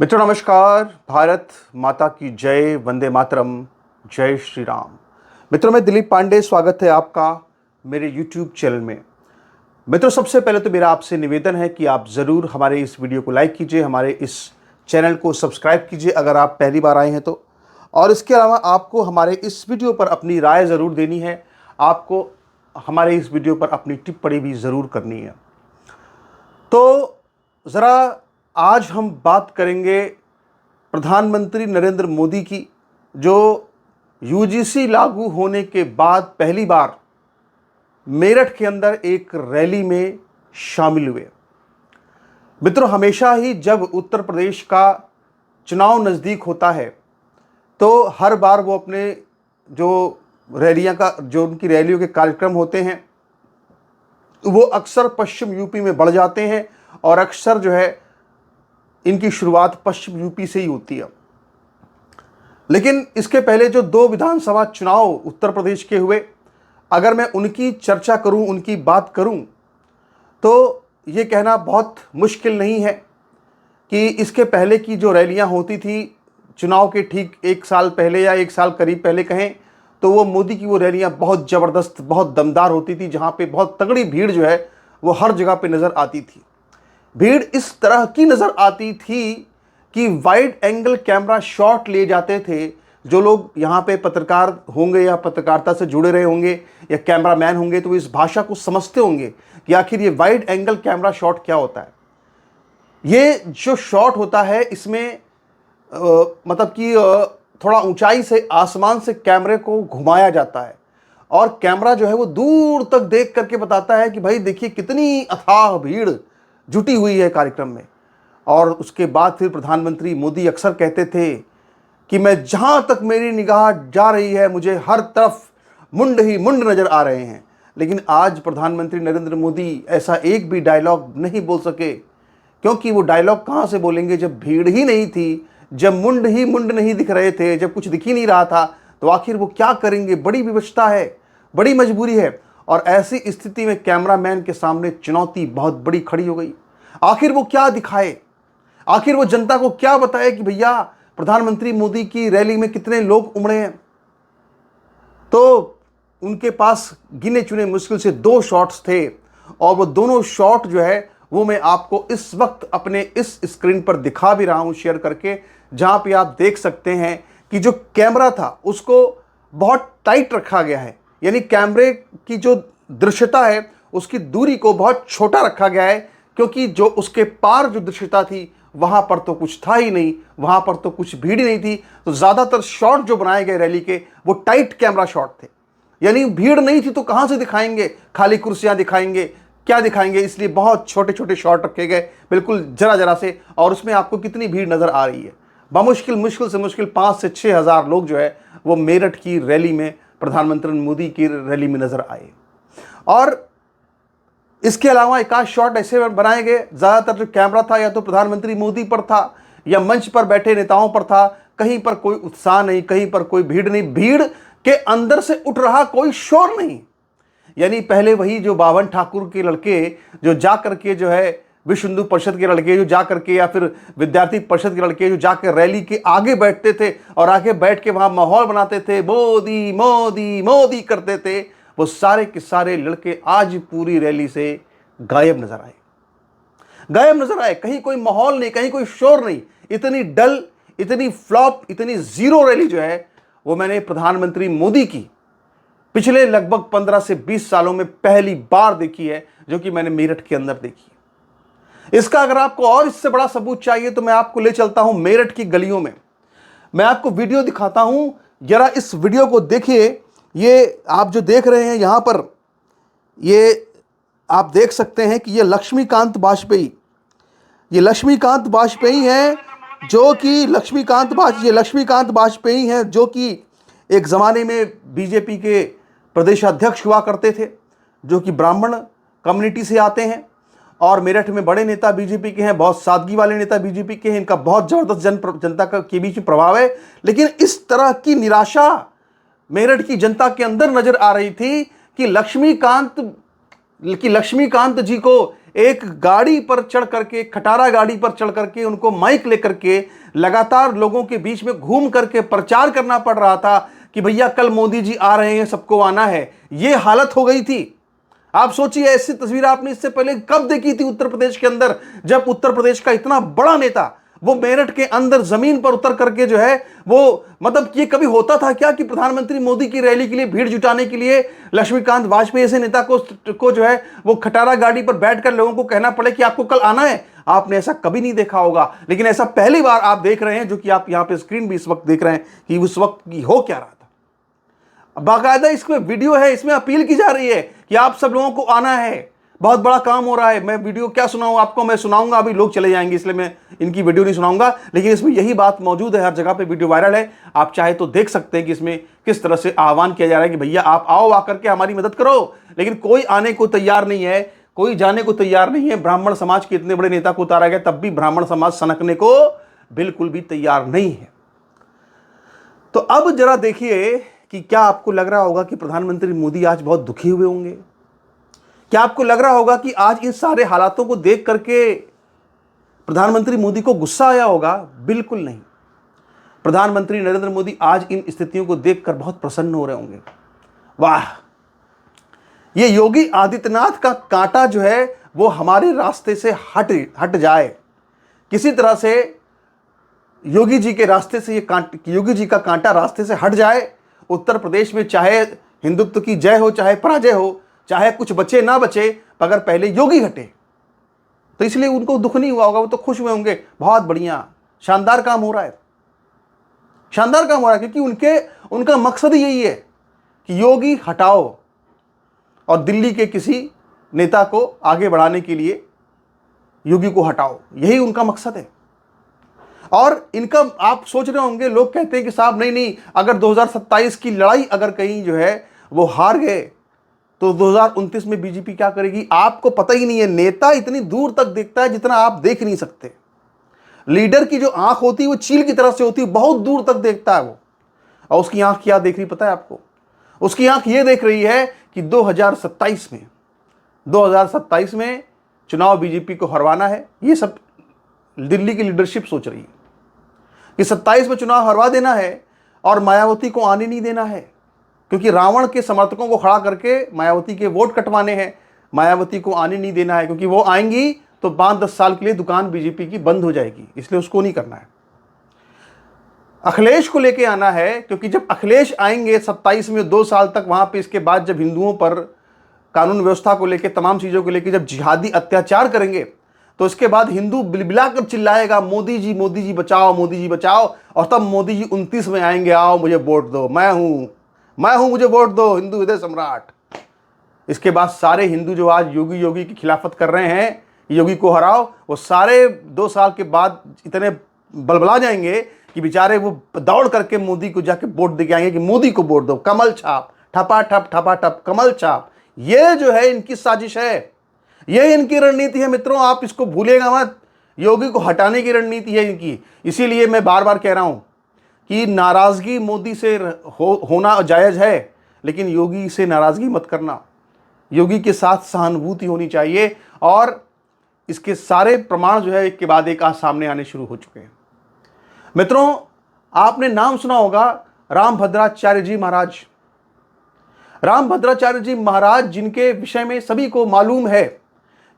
मित्रों नमस्कार। भारत माता की जय, वंदे मातरम, जय श्री राम। मित्रों मैं दिलीप पांडे, स्वागत है आपका मेरे YouTube चैनल में। मित्रों सबसे पहले तो मेरा आपसे निवेदन है कि आप ज़रूर हमारे इस वीडियो को लाइक कीजिए, हमारे इस चैनल को सब्सक्राइब कीजिए अगर आप पहली बार आए हैं तो। और इसके अलावा आपको हमारे इस वीडियो पर अपनी राय ज़रूर देनी है, आपको हमारे इस वीडियो पर अपनी टिप्पणी भी ज़रूर करनी है। तो ज़रा आज हम बात करेंगे प्रधानमंत्री नरेंद्र मोदी की, जो यूजीसी लागू होने के बाद पहली बार मेरठ के अंदर एक रैली में शामिल हुए। मित्रों हमेशा ही जब उत्तर प्रदेश का चुनाव नज़दीक होता है तो हर बार वो अपने जो उनकी रैलियों के कार्यक्रम होते हैं वो अक्सर पश्चिम यूपी में बढ़ जाते हैं और अक्सर जो है इनकी शुरुआत पश्चिम यूपी से ही होती है। लेकिन इसके पहले जो 2 विधानसभा चुनाव उत्तर प्रदेश के हुए, अगर मैं उनकी चर्चा करूं, उनकी बात करूं, तो ये कहना बहुत मुश्किल नहीं है कि इसके पहले की जो रैलियां होती थी चुनाव के ठीक 1 साल पहले या 1 साल करीब पहले कहें तो वो मोदी की वो रैलियां बहुत ज़बरदस्त, बहुत दमदार होती थी, जहां पे बहुत तगड़ी भीड़ जो है वो हर जगह पे नज़र आती थी। भीड़ इस तरह की नज़र आती थी कि वाइड एंगल कैमरा शॉट लिए जाते थे। जो लोग यहाँ पे पत्रकार होंगे या पत्रकारिता से जुड़े रहे होंगे या कैमरामैन होंगे तो इस भाषा को समझते होंगे कि आखिर ये वाइड एंगल कैमरा शॉट क्या होता है। ये जो शॉट होता है इसमें मतलब कि थोड़ा ऊंचाई से, आसमान से कैमरे को घुमाया जाता है और कैमरा जो है वो दूर तक देख करके बताता है कि भाई देखिए कितनी अथाह भीड़ जुटी हुई है कार्यक्रम में। और उसके बाद फिर प्रधानमंत्री मोदी अक्सर कहते थे कि मैं जहां तक मेरी निगाह जा रही है मुझे हर तरफ मुंड ही मुंड नजर आ रहे हैं। लेकिन आज प्रधानमंत्री नरेंद्र मोदी ऐसा एक भी डायलॉग नहीं बोल सके, क्योंकि वो डायलॉग कहां से बोलेंगे जब भीड़ ही नहीं थी, जब मुंड ही मुंड नहीं दिख रहे थे, जब कुछ दिख ही नहीं रहा था, तो आखिर वो क्या करेंगे। बड़ी विवशता है, बड़ी मजबूरी है। और ऐसी स्थिति में कैमरामैन के सामने चुनौती बहुत बड़ी खड़ी हो गई। आखिर वो क्या दिखाए, आखिर वो जनता को क्या बताए कि भैया प्रधानमंत्री मोदी की रैली में कितने लोग उमड़े हैं। तो उनके पास गिने चुने मुश्किल से 2 शॉट्स थे और वो दोनों शॉट जो है वो मैं आपको इस वक्त अपने इस स्क्रीन पर दिखा भी रहा हूं शेयर करके, जहां पे आप देख सकते हैं कि जो कैमरा था उसको बहुत टाइट रखा गया है, यानी कैमरे की जो दृश्यता है उसकी दूरी को बहुत छोटा रखा गया है, क्योंकि जो उसके पार जो दृश्यता थी वहां पर तो कुछ था ही नहीं, वहां पर तो कुछ भीड़ ही नहीं थी। तो ज्यादातर शॉट जो बनाए गए रैली के वो टाइट कैमरा शॉट थे, यानी भीड़ नहीं थी तो कहां से दिखाएंगे, खाली कुर्सियां दिखाएंगे, क्या दिखाएंगे, इसलिए बहुत छोटे छोटे शॉट रखे गए, बिल्कुल जरा जरा से। और उसमें आपको कितनी भीड़ नजर आ रही है, मुश्किल से मुश्किल 5 से 6 हज़ार लोग जो है वो मेरठ की रैली में, प्रधानमंत्री मोदी की रैली में नजर आए। और इसके अलावा एक आध शॉट ऐसे बनाए गए, ज्यादातर जो कैमरा था या तो प्रधानमंत्री मोदी पर था या मंच पर बैठे नेताओं पर था। कहीं पर कोई उत्साह नहीं, कहीं पर कोई भीड़ नहीं, भीड़ के अंदर से उठ रहा कोई शोर नहीं। यानी पहले वही जो बावन ठाकुर के लड़के जो जाकर के जो है विश्व हिंदू परिषद के लड़के जो जाकर के या फिर विद्यार्थी परिषद के लड़के जो जाकर रैली के आगे बैठते थे और आगे बैठ के वहां माहौल बनाते थे, मोदी मोदी मोदी करते थे, वो सारे के सारे लड़के आज पूरी रैली से गायब नजर आए, गायब नजर आए। कहीं कोई माहौल नहीं, कहीं कोई शोर नहीं। इतनी डल, इतनी फ्लॉप, इतनी जीरो रैली जो है वो मैंने प्रधानमंत्री मोदी की पिछले लगभग 15 से 20 सालों में पहली बार देखी है, जो कि मैंने मेरठ के अंदर देखी है। इसका अगर आपको और इससे बड़ा सबूत चाहिए तो मैं आपको ले चलता हूं मेरठ की गलियों में, मैं आपको वीडियो दिखाता हूं। जरा इस वीडियो को देखिए। ये आप जो देख रहे हैं यहां पर, ये आप देख सकते हैं कि ये लक्ष्मीकांत वाजपेयी, ये लक्ष्मीकांत वाजपेयी हैं जो कि लक्ष्मीकांत वाजपेयी हैं जो कि एक ज़माने में बीजेपी के प्रदेश अध्यक्ष हुआ करते थे, जो कि ब्राह्मण कम्युनिटी से आते हैं और मेरठ में बड़े नेता बीजेपी के हैं, बहुत सादगी वाले नेता बीजेपी के हैं। इनका बहुत ज़बरदस्त जनता के बीच में प्रभाव है। लेकिन इस तरह की निराशा मेरठ की जनता के अंदर नजर आ रही थी कि लक्ष्मीकांत कि लक्ष्मीकांत जी को एक गाड़ी पर चढ़ करके, खटारा गाड़ी पर चढ़ करके, उनको माइक लेकर के लगातार लोगों के बीच में घूम करके प्रचार करना पड़ रहा था कि भैया कल मोदी जी आ रहे हैं, सबको आना है। यह हालत हो गई थी। आप सोचिए, ऐसी तस्वीर आपने इससे पहले कब देखी थी उत्तर प्रदेश के अंदर, जब उत्तर प्रदेश का इतना बड़ा नेता वो मेरठ के अंदर जमीन पर उतर करके जो है वो, मतलब ये कभी होता था क्या कि प्रधानमंत्री मोदी की रैली के लिए भीड़ जुटाने के लिए लक्ष्मीकांत वाजपेयी ऐसे नेता को जो है वो खटारा गाड़ी पर बैठकर लोगों को कहना पड़े कि आपको कल आना है? आपने ऐसा कभी नहीं देखा होगा। लेकिन ऐसा पहली बार आप देख रहे हैं, जो कि आप यहां पे स्क्रीन भी इस वक्त देख रहे हैं कि उस वक्त की हो क्या रहा था। बाकायदा इसमें वीडियो है, इसमें अपील की जा रही है कि आप सब लोगों को आना है, बहुत बड़ा काम हो रहा है। मैं वीडियो क्या सुनाऊं आपको, मैं सुनाऊंगा अभी लोग चले जाएंगे, इसलिए मैं इनकी वीडियो नहीं सुनाऊंगा। लेकिन इसमें यही बात मौजूद है, हर जगह पे वीडियो वायरल है, आप चाहे तो देख सकते हैं कि इसमें किस तरह से आह्वान किया जा रहा है कि भैया आप आओ, आकर के हमारी मदद करो। लेकिन कोई आने को तैयार नहीं है, कोई जाने को तैयार नहीं है। ब्राह्मण समाज के इतने बड़े नेता को उतारा गया, तब भी ब्राह्मण समाज सनकने को बिल्कुल भी तैयार नहीं है। तो अब जरा देखिए कि क्या आपको लग रहा होगा कि प्रधानमंत्री मोदी आज बहुत दुखी हुए होंगे? क्या आपको लग रहा होगा कि आज इन सारे हालातों को देख करके प्रधानमंत्री मोदी को गुस्सा आया होगा? बिल्कुल नहीं। प्रधानमंत्री नरेंद्र मोदी आज इन स्थितियों को देखकर बहुत प्रसन्न हो रहे होंगे। वाह, ये योगी आदित्यनाथ का कांटा जो है वो हमारे रास्ते से हट जाए, किसी तरह से योगी जी के रास्ते से योगी जी का कांटा रास्ते से हट जाए। उत्तर प्रदेश में चाहे हिंदुत्व की जय हो, चाहे पराजय हो, चाहे कुछ बचे ना बचे, मगर पहले योगी हटे। तो इसलिए उनको दुख नहीं हुआ होगा, वो तो खुश हुए होंगे। बहुत बढ़िया, शानदार काम हो रहा है, शानदार काम हो रहा है, क्योंकि उनका मकसद ही यही है कि योगी हटाओ और दिल्ली के किसी नेता को आगे बढ़ाने के लिए योगी को हटाओ, यही उनका मकसद है। और इनका, आप सोच रहे होंगे, लोग कहते हैं कि साहब नहीं, अगर 2027 की लड़ाई अगर कहीं जो है वो हार गए तो 2029 में बीजेपी क्या करेगी? आपको पता ही नहीं है। नेता इतनी दूर तक देखता है जितना आप देख नहीं सकते। लीडर की जो आंख होती है वो चील की तरह से होती है, बहुत दूर तक देखता है वो। और उसकी आंख क्या देख रही पता है आपको? उसकी आंख ये देख रही है कि 2027 में चुनाव बीजेपी को हरवाना है। ये सब दिल्ली की लीडरशिप सोच रही है कि 27 में चुनाव हरवा देना है और मायावती को आने नहीं देना है, क्योंकि रावण के समर्थकों को खड़ा करके मायावती के वोट कटवाने हैं। मायावती को आने नहीं देना है, क्योंकि वो आएंगी तो 5-10 साल के लिए दुकान बीजेपी की बंद हो जाएगी, इसलिए उसको नहीं करना है। अखिलेश को लेके आना है, क्योंकि जब अखिलेश आएंगे 27 में 2 साल तक वहां पे, इसके बाद जब हिंदुओं पर कानून व्यवस्था को लेकर, तमाम चीजों को लेकर जब जिहादी अत्याचार करेंगे, तो इसके बाद हिंदू बिलबिला कर चिल्लाएगा मोदी जी बचाओ, मोदी जी बचाओ। और तब मोदी जी 29 में आएंगे, आओ मुझे वोट दो, मैं हूं, मुझे वोट दो, हिंदू हृदय सम्राट। इसके बाद सारे हिंदू जो आज योगी की खिलाफत कर रहे हैं, योगी को हराओ, वो सारे 2 साल के बाद इतने बलबला जाएंगे कि बेचारे वो दौड़ करके मोदी को जाके वोट दे के आएंगे कि मोदी को वोट दो, कमल छाप, ठपा ठप कमल छाप। ये जो है इनकी साजिश है, ये इनकी रणनीति है मित्रों, आप इसको भूलेगा मत। योगी को हटाने की रणनीति है इनकी। इसीलिए मैं बार बार कह रहा हूं कि नाराजगी मोदी से होना जायज है, लेकिन योगी से नाराजगी मत करना। योगी के साथ सहानुभूति होनी चाहिए। और इसके सारे प्रमाण जो है एक के बाद एक आज सामने आने शुरू हो चुके हैं। मित्रों, आपने नाम सुना होगा रामभद्राचार्य जी महाराज। रामभद्राचार्य जी महाराज, जिनके विषय में सभी को मालूम है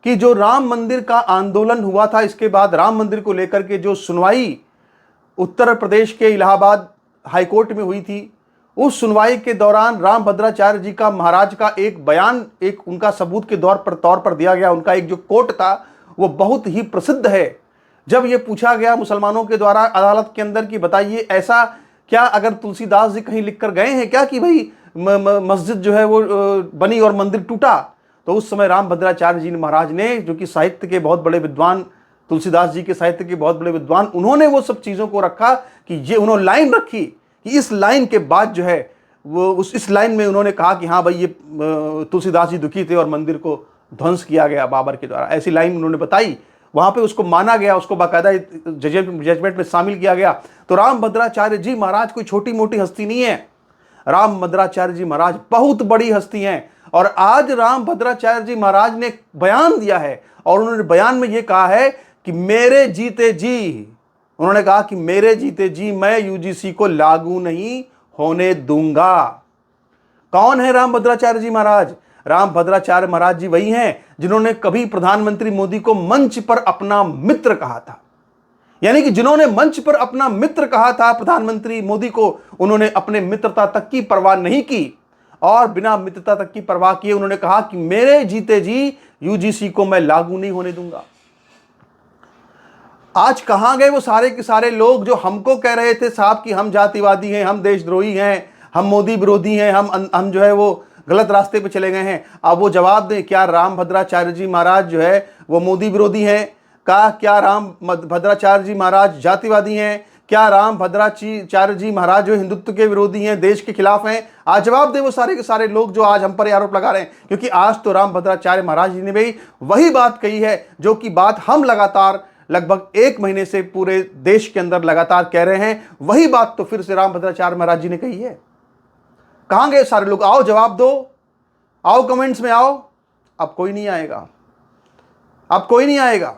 कि जो राम मंदिर का आंदोलन हुआ था, इसके बाद राम मंदिर को लेकर के जो सुनवाई उत्तर प्रदेश के इलाहाबाद हाईकोर्ट में हुई थी, उस सुनवाई के दौरान रामभद्राचार्य जी का, महाराज का एक बयान, एक उनका सबूत के तौर पर दिया गया। उनका एक जो कोट था वो बहुत ही प्रसिद्ध है। जब ये पूछा गया मुसलमानों के द्वारा अदालत के अंदर कि बताइए, ऐसा क्या अगर तुलसीदास जी कहीं लिख कर गए हैं क्या कि भाई मस्जिद जो है वो बनी और मंदिर टूटा? तो उस समय रामभद्राचार्य जी महाराज ने, जो कि साहित्य के बहुत बड़े विद्वान, तुलसीदास जी के साहित्य के बहुत बड़े विद्वान, उन्होंने वो सब चीज़ों को रखा कि ये, उन्होंने लाइन रखी कि इस लाइन के बाद जो है वो इस लाइन में उन्होंने कहा कि हाँ भाई ये तुलसीदास जी दुखी थे और मंदिर को ध्वंस किया गया बाबर के द्वारा, ऐसी लाइन उन्होंने बताई। वहाँ पे उसको माना गया, उसको बाकायदा जजमेंट में शामिल किया गया। तो रामभद्राचार्य जी महाराज कोई छोटी मोटी हस्ती नहीं है। रामभद्राचार्य जी महाराज बहुत बड़ी हस्ती हैं। और आज राम भद्राचार्य जी महाराज ने बयान दिया है और उन्होंने बयान में यह कहा है कि मेरे जीते जी, उन्होंने कहा कि मेरे जीते जी मैं यूजीसी को लागू नहीं होने दूंगा। कौन है राम भद्राचार्य जी महाराज? राम भद्राचार्य महाराज जी वही हैं जिन्होंने कभी प्रधानमंत्री मोदी को मंच पर अपना मित्र कहा था। यानी कि जिन्होंने मंच पर अपना मित्र कहा था प्रधानमंत्री मोदी को, उन्होंने अपने मित्रता तक की परवाह नहीं की और बिना मित्रता तक की परवाह किए उन्होंने कहा कि मेरे जीते जी यूजीसी को मैं लागू नहीं होने दूंगा। आज कहां गए वो सारे के सारे लोग जो हमको कह रहे थे साहब कि हम जातिवादी हैं, हम देशद्रोही हैं, हम मोदी विरोधी हैं, हम जो है वो गलत रास्ते पे चले गए हैं। अब वो जवाब दें, क्या राम भद्राचार्य जी महाराज जो है वो मोदी विरोधी हैं? क्या राम भद्राचार्य जी महाराज जातिवादी हैं? क्या राम भद्राचार्य जी महाराज जो हिंदुत्व के विरोधी हैं, देश के खिलाफ हैं? आज जवाब दे वो सारे के सारे लोग जो आज हम पर आरोप लगा रहे हैं, क्योंकि आज तो राम भद्राचार्य महाराज जी ने भी वही बात कही है जो कि बात हम लगातार लगभग 1 महीने से पूरे देश के अंदर लगातार कह रहे हैं। वही बात तो फिर से राम भद्राचार्य महाराज जी ने कही है। कहां गए सारे लोग? आओ जवाब दो, आओ कमेंट्स में आओ। अब कोई नहीं आएगा, अब कोई नहीं आएगा।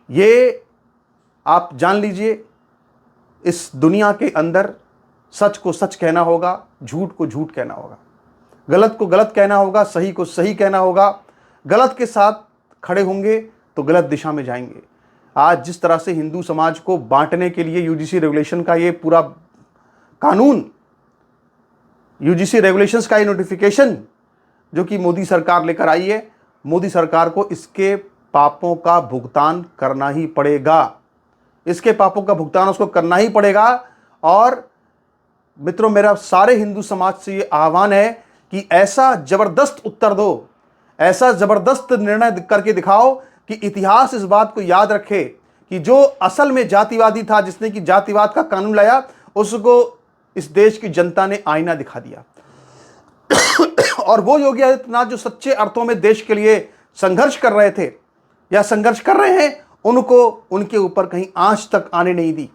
ये आप जान लीजिए, इस दुनिया के अंदर सच को सच कहना होगा, झूठ को झूठ कहना होगा, गलत को गलत कहना होगा, सही को सही कहना होगा। गलत के साथ खड़े होंगे तो गलत दिशा में जाएंगे। आज जिस तरह से हिंदू समाज को बांटने के लिए यूजीसी रेगुलेशन का ये पूरा कानून, यूजीसी रेगुलेशंस का ये नोटिफिकेशन जो कि मोदी सरकार लेकर आई है, मोदी सरकार को इसके पापों का भुगतान करना ही पड़ेगा। इसके पापों का भुगतान उसको करना ही पड़ेगा। और मित्रों, मेरा सारे हिंदू समाज से ये आह्वान है कि ऐसा जबरदस्त उत्तर दो, ऐसा जबरदस्त निर्णय करके दिखाओ कि इतिहास इस बात को याद रखे कि जो असल में जातिवादी था, जिसने कि जातिवाद का कानून लाया, उसको इस देश की जनता ने आईना दिखा दिया। और वो योगी आदित्यनाथ जो सच्चे अर्थों में देश के लिए संघर्ष कर रहे थे या संघर्ष कर रहे हैं, उनको उनके ऊपर कहीं आंच तक आने नहीं दी।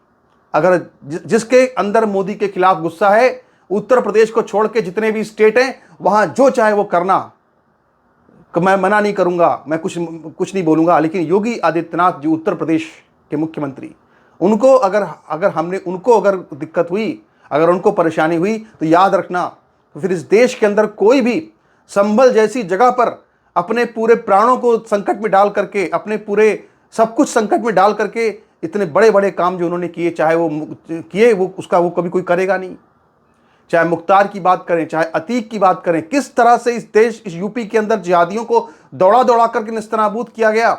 अगर जिसके अंदर मोदी के खिलाफ गुस्सा है, उत्तर प्रदेश को छोड़ के जितने भी स्टेट हैं वहां जो चाहे वो करना, मैं मना नहीं करूंगा, मैं कुछ नहीं बोलूंगा। लेकिन योगी आदित्यनाथ जो उत्तर प्रदेश के मुख्यमंत्री, उनको अगर दिक्कत हुई, अगर उनको परेशानी हुई, तो याद रखना, तो फिर इस देश के अंदर कोई भी संभल जैसी जगह पर अपने पूरे प्राणों को संकट में डाल करके, अपने पूरे सब कुछ संकट में डाल करके इतने बड़े बड़े काम जो उन्होंने किए, चाहे वो किए, वो कभी कोई करेगा नहीं। चाहे मुख्तार की बात करें, चाहे अतीक की बात करें, किस तरह से इस यूपी के अंदर जिहादियों को दौड़ा दौड़ा करके निस्तनाबूद किया गया।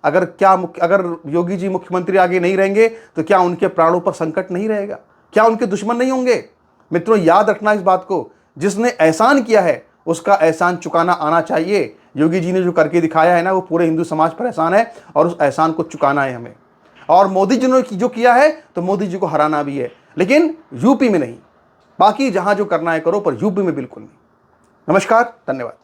अगर योगी जी मुख्यमंत्री आगे नहीं रहेंगे तो क्या उनके प्राणों पर संकट नहीं रहेगा? क्या उनके दुश्मन नहीं होंगे? मित्रों, याद रखना इस बात को, जिसने एहसान किया है उसका एहसान चुकाना आना चाहिए। योगी जी ने जो करके दिखाया है ना, वो पूरे हिंदू समाज पर एहसान है और उस एहसान को चुकाना है हमें। और मोदी जी ने जो किया है, तो मोदी जी को हराना भी है, लेकिन यूपी में नहीं। बाकी जहां जो करना है करो, पर यूपी में बिल्कुल नहीं। नमस्कार, धन्यवाद।